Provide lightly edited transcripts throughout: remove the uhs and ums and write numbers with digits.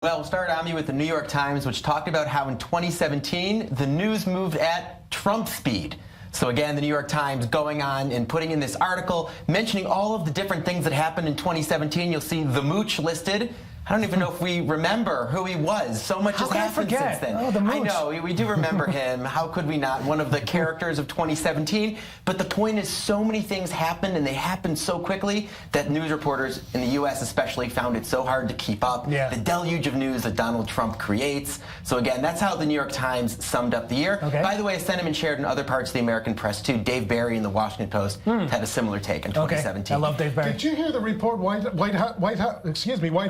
Well, we'll start, Ami, with the New York Times, which talked about how in 2017, the news moved at Trump speed. So again, the New York Times going on and putting in this article, mentioning all of the different things that happened in 2017. You'll see the Mooch listed. I don't even know if we remember who he was. So much has happened since then. Oh, the Mooch. I know, we do remember him. How could we not? One of the characters of 2017. But the point is, so many things happened, and they happened so quickly that news reporters in the U.S. especially found it so hard to keep up. Yeah. The deluge of news that Donald Trump creates. So again, that's how the New York Times summed up the year. Okay. By the way, a sentiment shared in other parts of the American press too. Dave Barry in the Washington Post had a similar take in 2017. Okay. I love Dave Barry. Did you hear the report? White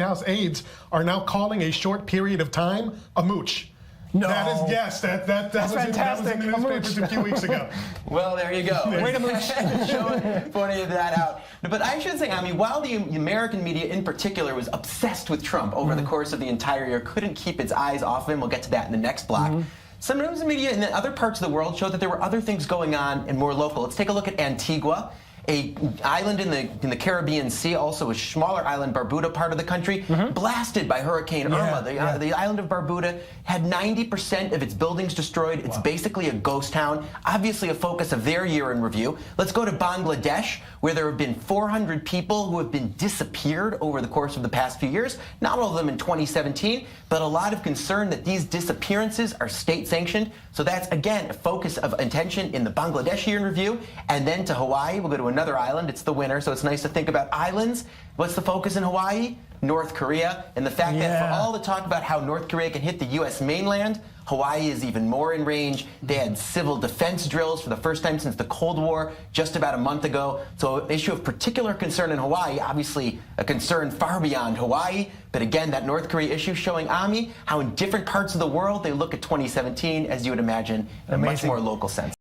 House aides are now calling a short period of time a mooch. No. That is, yes, that was fantastic. in the newspapers a few weeks ago. Well, there you go. Way to mooch. Pointing that out. But I should say, I mean, while the American media in particular was obsessed with Trump over the course of the entire year, couldn't keep its eyes off him. We'll get to that in the next block. Some news media in the other parts of the world showed that there were other things going on and more local. Let's take a look at Antigua, an island in the Caribbean Sea, also a smaller island, Barbuda part of the country, blasted by Hurricane Irma. The island of Barbuda had 90% of its buildings destroyed. It's basically a ghost town, obviously a focus of their year in review. Let's go to Bangladesh, where there have been 400 people who have been disappeared over the course of the past few years, not all of them in 2017, but a lot of concern that these disappearances are state-sanctioned. So that's, again, a focus of attention in the Bangladesh year in review. And then to Hawaii, we'll go to another island. It's the winter, so it's nice to think about islands. What's the focus in Hawaii? North Korea. And the fact that for all the talk about how North Korea can hit the U.S. mainland, Hawaii is even more in range. They had civil defense drills for the first time since the Cold War just about a month ago. So an issue of particular concern in Hawaii, obviously a concern far beyond Hawaii. But again, that North Korea issue showing, Ami, how in different parts of the world they look at 2017, as you would imagine, in a much more local sense.